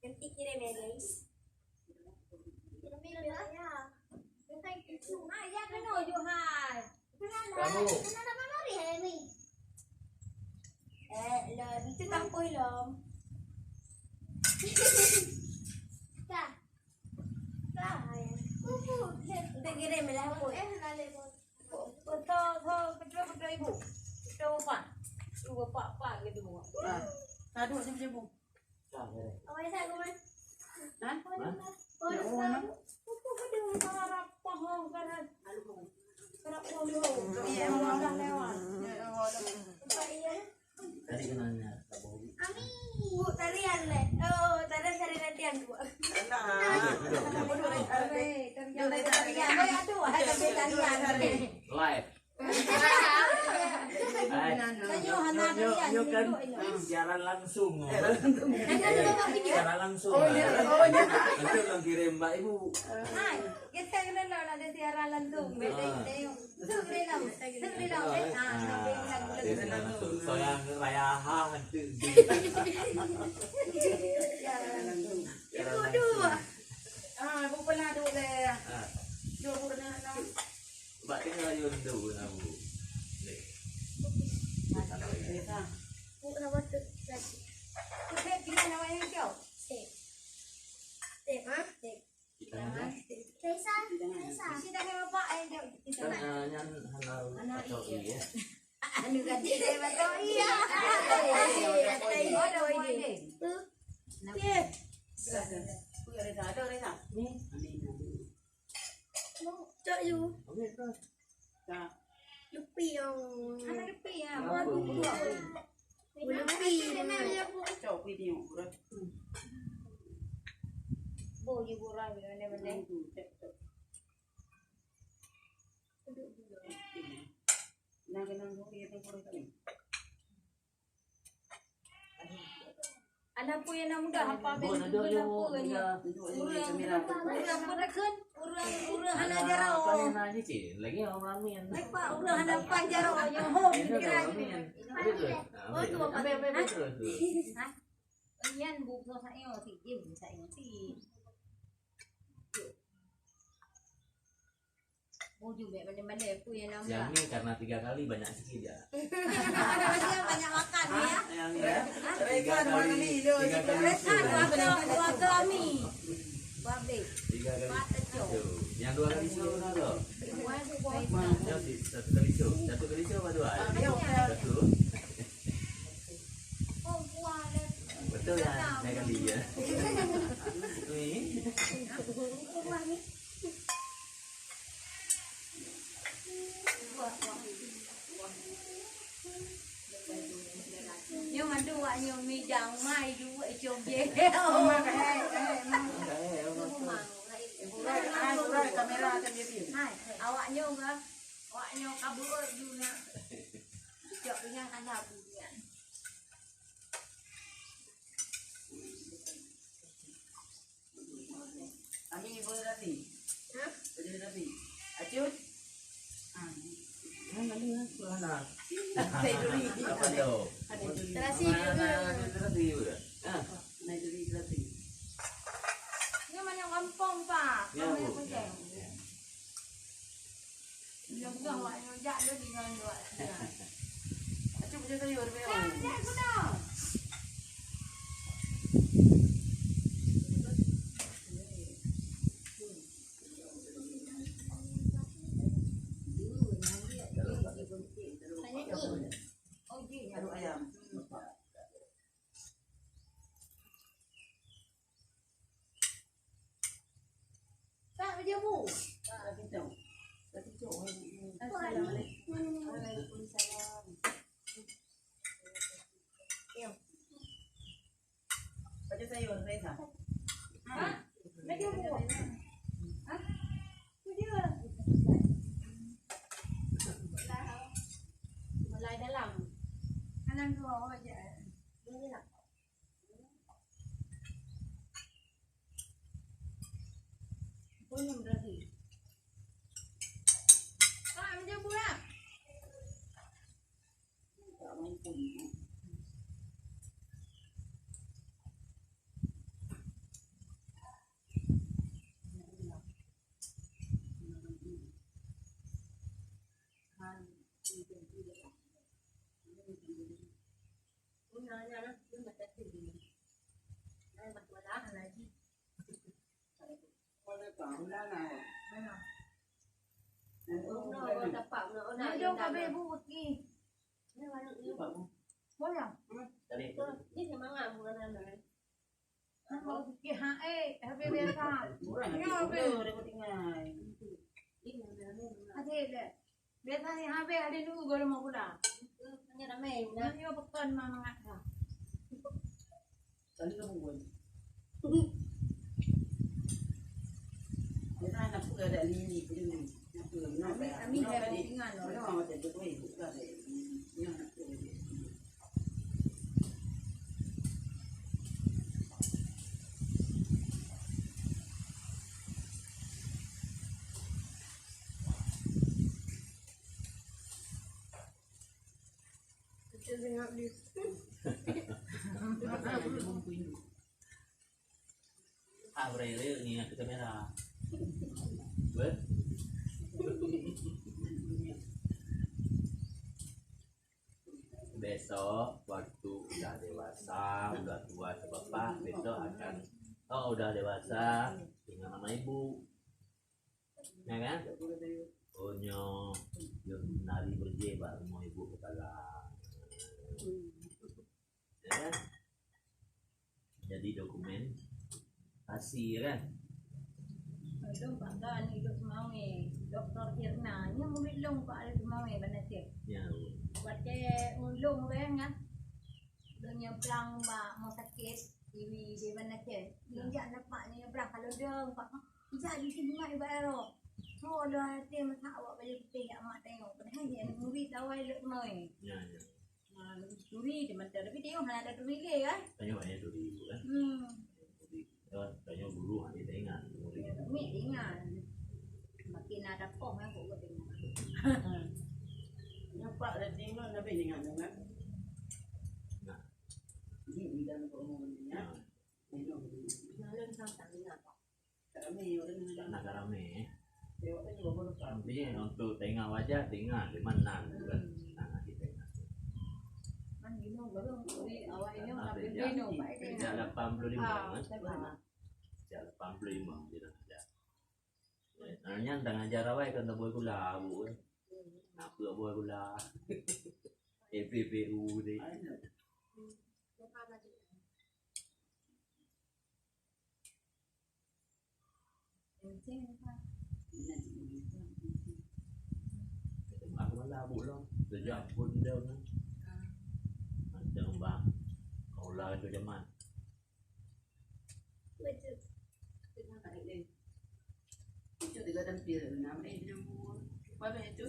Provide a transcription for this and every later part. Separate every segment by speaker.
Speaker 1: Nanti kirim ya guys. Kirim ya. Ya kan Johan. Kamu. Kenapa mari hari ni? Lo itu kampung lom. Kah. Kah. Untuk kirim lah aku. Nale pun. Betul ibu. Betul pak. Ibu pak gitu.
Speaker 2: Tadu siapa?
Speaker 1: Awak saya kemana?
Speaker 2: Hah?
Speaker 1: Oh,
Speaker 3: Tadi kenanya
Speaker 1: Ami, bu tarian le. Oh, tarian cari latihan bu.
Speaker 3: live. Yuk kan siaran langsung. Siaran langsung. Nanti orang kirim Mbak Ibu.
Speaker 1: Kita kena ada siaran langsung.
Speaker 3: Saya ngerayahan.
Speaker 2: Bukan ada le.
Speaker 3: Mbak tinggal yun dulu nabu.
Speaker 1: Bu nama tu lagi. Kita nama yang kau. Step. Step ah. Step. Kaisa. Kita kan bapak yang kita.
Speaker 3: Kan anak ya.
Speaker 1: Anu ganti deh betul iya. Ada ide. Iya. Cok you. Lupi yang. Anak lupi ya. Lupi.
Speaker 2: Cok video.
Speaker 1: Bo you kurang benda-benda. Anak pun yang nak muda apa benda apa ni? Urang berekan, urang anak jarau.
Speaker 3: Nanya sih, lagi orang ramen.
Speaker 1: Apa urang anak panjarau yang home kira.
Speaker 3: Oh tu apa? Betul.
Speaker 1: Hah? Iyan buku saya si Jim saya si. Oh juga benda-benda aku yang nama.
Speaker 3: Yang ini karena 3 kali banyak sikit ya.
Speaker 1: Banyak makan ya.
Speaker 3: Yang ini ya.
Speaker 2: 3 kali.
Speaker 3: 3 kali.
Speaker 1: Waktu kami. Babe.
Speaker 3: 3 kali. Yang 2 kali show ada. Satu kali show apa 2? Satu.
Speaker 1: Oh kuah.
Speaker 3: Betul ya, saya kali ya. Ini.
Speaker 1: Kuah ni. Nhưng mà đua nhiều mì đằng mai đua chồng dễ awak nyong kabur dulu cok dengan ada bulan
Speaker 2: Ami boleh lagi. Hah? Boleh lagi. Acut.
Speaker 3: Mana? Apa tu?
Speaker 1: terasi
Speaker 3: Terasi juga.
Speaker 2: Naik dulu lagi.
Speaker 1: nhưng mà yang kampung pak
Speaker 3: Ya, Bu.
Speaker 1: yang dah awak yang jak dia dengan dua
Speaker 2: Acut boleh sayur be.
Speaker 1: jak sudah
Speaker 2: Aduh ayam.
Speaker 1: tak dia bu
Speaker 2: Lagi jauh. Lagi jauh.
Speaker 1: Waalaikumsalam.
Speaker 2: Acut sayur Reza.
Speaker 1: Hah? Lagi bu. Hah? Dia. Kak, macam pula.
Speaker 2: Tak mampu.
Speaker 1: Dia kau beli buku ni. Boleh.
Speaker 3: Tadi
Speaker 1: Nak mau fikir habis biasa. Ada deh. Biasa ni habis ada nunggu gol mau pula. Ni apa pekan mama ngah.
Speaker 2: Tadi kamu buat. Kita nak pun ada lini pun ni.
Speaker 1: Kami dah tinggal loh.
Speaker 2: Orang macam tu pun bukan ada. Yang nak tu.
Speaker 1: Kita tengok dia.
Speaker 3: Abril ni aku kamera. Bet. Besok waktu udah dewasa, udah tua sebapak, besok akan udah dewasa tinggal nama ibu, ya kan? Onyo, yuk nari berje baru mau ibu kepala, ya kan? Jadi dokumen kasih kan?
Speaker 1: Long bangga ni hidup semau Doktor Irna nya murid long pak ada semau bana cek.
Speaker 3: Ya.
Speaker 1: Buat ke long kan kan. Dunia belang ba mau sakit TV di bana cek. Dia nak ni belang kalau dia pak jadi di rumah ibu ero. So dah tim tak awak baju putih mak tengok. Padahal dia murid awal lek mau.
Speaker 3: Ya ya.
Speaker 1: Nah, duri di mana tapi tengok ada duri ke kan.
Speaker 3: Tanya banyak dulu kan? Tanya dulu hanya tengah muridnya.
Speaker 1: Mik ingat. Makin ada kong aku buat tengok.
Speaker 2: Nampak dah tengok dah boleh dengar kan?
Speaker 3: Nah,
Speaker 2: Ini dalam permohonan ya.
Speaker 1: Lalu sampai dengar pak.
Speaker 2: Kami orang nak
Speaker 3: nak rame.
Speaker 2: tengok tadi bapak lupa.
Speaker 3: Tapi untuk tengah wajah tengah di mana kan? Nah di tengah.
Speaker 1: Man gino baru awak ini
Speaker 3: Ada
Speaker 1: ngambil
Speaker 3: jam
Speaker 1: gino pak itu.
Speaker 3: jam 85 kan?
Speaker 1: Saya
Speaker 3: Jam 85 dia dah ada. Nanya tengah ajar awak kan tak boleh gula bu. Nak buat boleh gula. EPPU ni. Aku malah bu lah. Sejak pun dia kan. Macam bang. Kau lah tu zaman.
Speaker 2: Itu tiga tampil nama itu apa itu?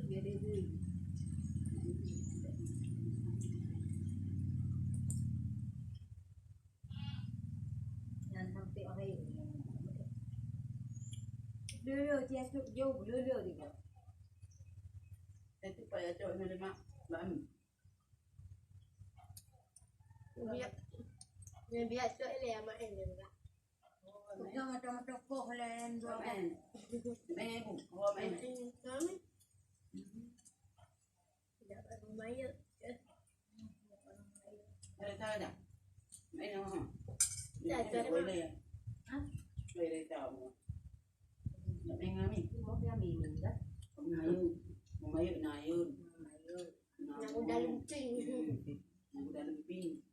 Speaker 1: dia dia. Dan sampai orang lulu dia tu jauh lulu dia.
Speaker 2: Itu pada cowok ni mak bami.
Speaker 1: Biar tu ele ama ele juga. Jangan macam-macam kok lain dua kan.
Speaker 2: Main ibu, bawa main.
Speaker 1: Kami tidak bermain.
Speaker 2: Ada tahu tak? Main apa?
Speaker 1: Tak ada.
Speaker 2: Boleh ya. Boleh tahu. Tak main kami.
Speaker 1: Mau kami juga.
Speaker 2: Mayut, nayun.
Speaker 1: Yang udah lumping.
Speaker 2: Yang udah lemping.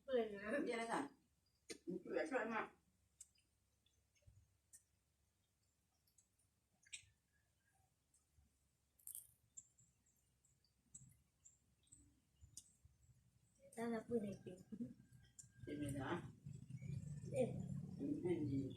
Speaker 1: Pernah.
Speaker 2: Dia dah tak? Itu dah suat mak.
Speaker 1: Tak apa lagi.
Speaker 2: Dia dah.
Speaker 1: Eh,
Speaker 2: Ini.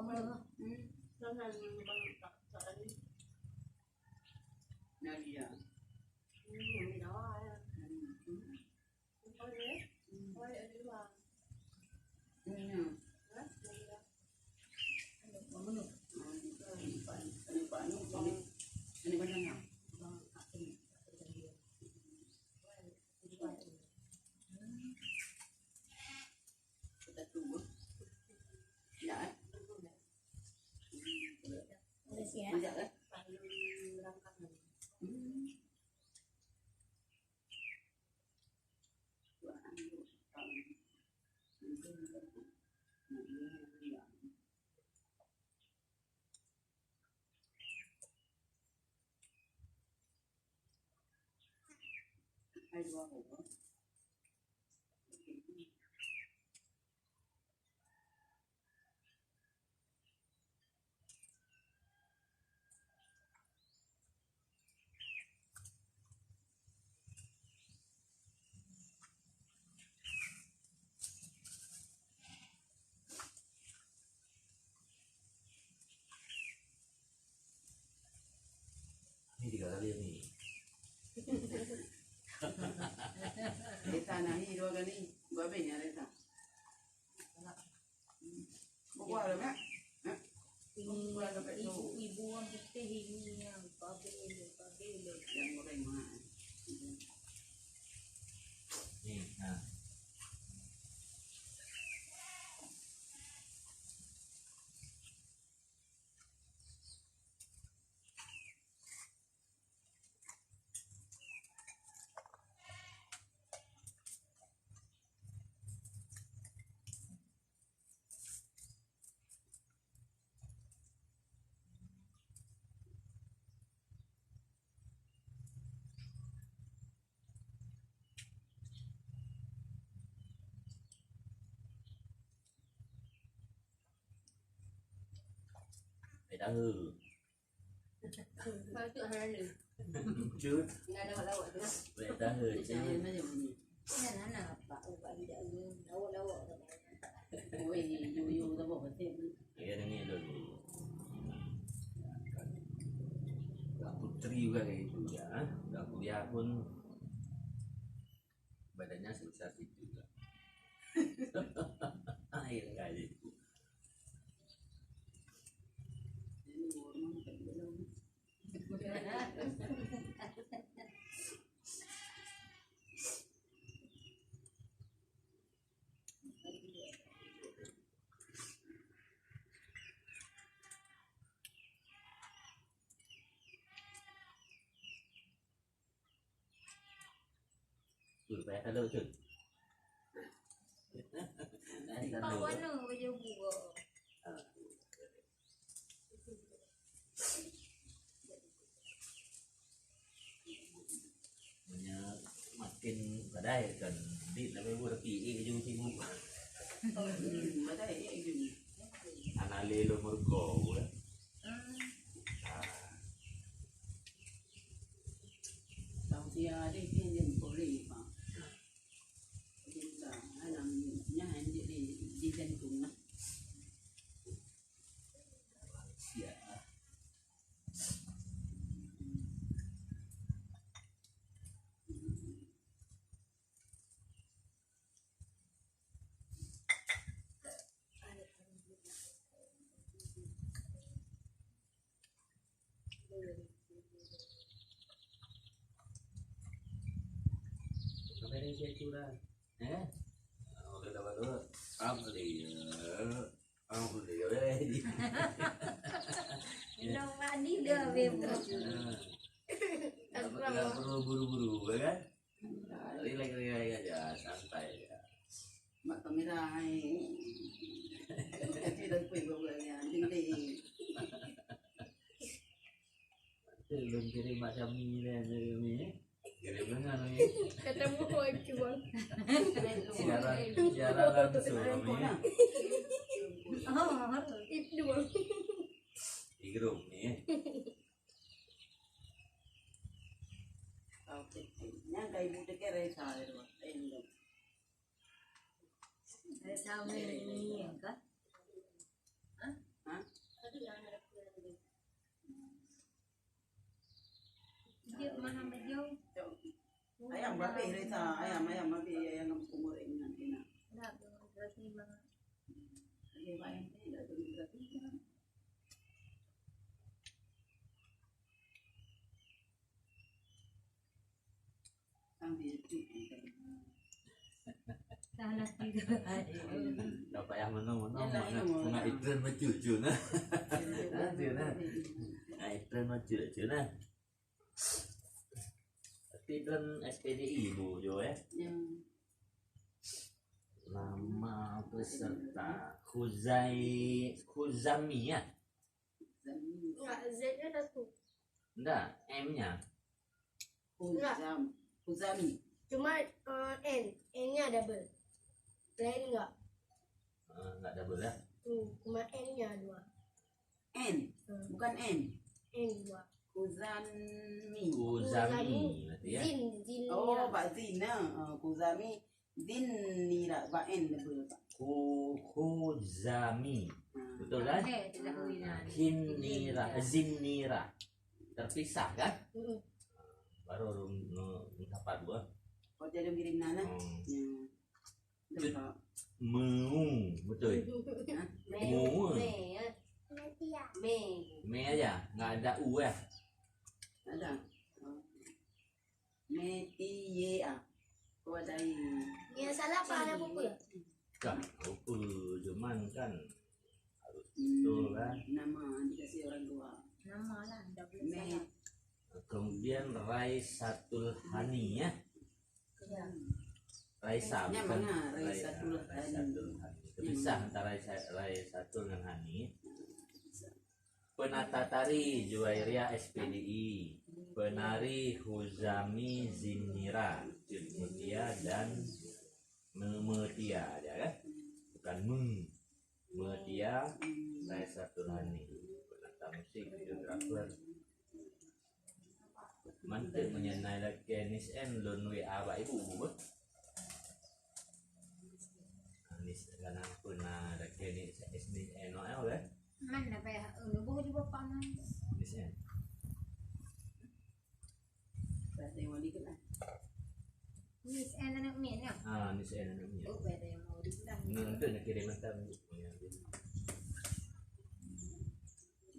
Speaker 2: Jangan bang tak soal ni. Nadia. Ini dah ya. Apa ni? Apa ada di luar? Ini. Ini mana nak? Kita tunggu. Ya.
Speaker 1: Udah siap.
Speaker 2: Macam kan? Hai dua hộp.
Speaker 3: Ini 3 kali ni.
Speaker 2: Reta nani dua kali. Gua punya Reta. Buku ada tak?
Speaker 1: Ibu yang putih ini yang pabel.
Speaker 2: Yang goreng mah.
Speaker 3: Ni, nah. Phải đã hư.
Speaker 1: Kalau tu hal ni.
Speaker 3: Chút.
Speaker 1: Nggak ada lawak tu.
Speaker 3: Phải đã hư chứ.
Speaker 2: Saya macam ni.
Speaker 1: Ini anak apa? Ubah tidak lawak.
Speaker 2: Oi, you dah bawa betul.
Speaker 3: Ya ini dulu. Gak putri juga kayak itu ya. Gak kuliah pun badannya sebesar itu juga. Air kali itu.
Speaker 2: Ini orang tak belum.
Speaker 3: Gửi vé ta đâu chừng. Đấy, ta
Speaker 1: Kau
Speaker 3: lừa.
Speaker 1: mana baju buka?
Speaker 3: Mình makin ở đây cần đi là với vừa kỳ cái du thi vụ.
Speaker 2: Mà thấy cái gì?
Speaker 3: Analelo Morgo đấy.
Speaker 2: Tao thì đi phiên dân phố lì mà. Thì là hay làm nhà hàng đi dân cùng á.
Speaker 3: Dạ. Sampai ini saya curah, udah dapat dulu, kamu di deh,
Speaker 1: Minum mandi dah bebas.
Speaker 3: nggak perlu buru-buru, ya kan? Relax aja, santai ya.
Speaker 2: Mak kamera hai. Kita pergi bawa yang tinggi.
Speaker 3: Belum kirim macam ini dan ini, kirim dengan ini.
Speaker 1: Ketemu jual.
Speaker 3: Siaran langsung ini
Speaker 1: Oh, itu jual.
Speaker 3: di grup nih.
Speaker 2: Oke. Yang kayak ibu dekat resa itu.
Speaker 1: Saya tahu ini kan?
Speaker 2: Hah?
Speaker 1: Muhammad Jong.
Speaker 2: Ayam berapa Rita? Ayam berapa yang umur ini nanti nak?
Speaker 1: Enggak, berarti banget.
Speaker 2: Ayam tidak ada berarti kan? Sambil itu.
Speaker 1: Salah tidak.
Speaker 3: Dapat yang mana-mana nak iklan macu nah. Nah, iklan macu nah. Iklan SPDI Bu Jo ya. Nama peserta Khuzami ya.
Speaker 1: Enggak, Z-nya satu.
Speaker 3: Enggak, M-nya.
Speaker 2: Khuzami.
Speaker 1: Cuma N-nya double. Lain enggak?
Speaker 3: Enggak double ya.
Speaker 1: Cuma N-nya 2.
Speaker 2: N, bukan N.
Speaker 1: N 2.
Speaker 2: Khuzami.
Speaker 3: Khuzami berarti ya.
Speaker 1: Zin.
Speaker 2: Oh, Pak Zina. Khuzami. Din nira Pak N double Pak.
Speaker 3: Khuzami. Betul kan? Zinnira. Terpisah kan? Baru dapat dua.
Speaker 2: Kau jadi kirim nana? Betul.
Speaker 3: Betul. Me aja, nggak ada u ya.
Speaker 2: Ada. Metia. Kau ada ini.
Speaker 1: Ya salah apa ada buku ya?
Speaker 3: Enggak, cuman kan harus betul kan.
Speaker 2: Nama dikasih orang tua.
Speaker 1: Nama lah, double salah.
Speaker 3: Kemudian Raisatul Hani ya. Raisa
Speaker 2: Nya
Speaker 3: bukan
Speaker 2: mana? Raisatul Hani.
Speaker 3: Terpisah antara Raisatul dengan Hani. Penata tari Juwairia SPDI, penari Khuzami Zinnira, Mutia dan Metia ya kan? Bukan Metia Raisatul Hani, penata musik, videografer. Mantul menyenai lakenis en lon WA ba ibu bu. Anis kana puna lakenis SN eno ya.
Speaker 1: Mana pa ya? Buku di bawah mana?
Speaker 3: Anis en.
Speaker 2: Berarti mau dikit lah.
Speaker 1: Miss N anak min ya?
Speaker 3: Anis en eno nya.
Speaker 1: Oh, beda yang mau dibilang.
Speaker 3: Nanti nak kirim hantar bu.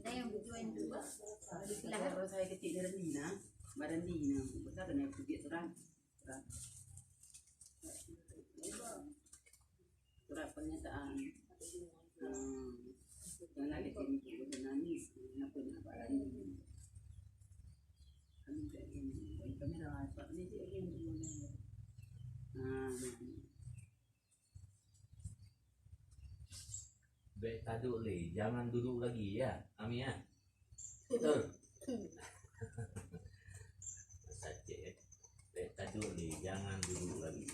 Speaker 1: Ada yang butuhin dulu.
Speaker 2: Kalau saya kecil dari Dina, badan Dina, besar dan yang putih terang. Surat pernyataan. Yang lagi tim itu nangis, kenapa lagi? Kami kayak ini, kami dah apa ni dia yang
Speaker 3: Baik taduk le, jangan duduk lagi ya, Ami ya. Betul. Saja. Baik taduk le, jangan duduk lagi.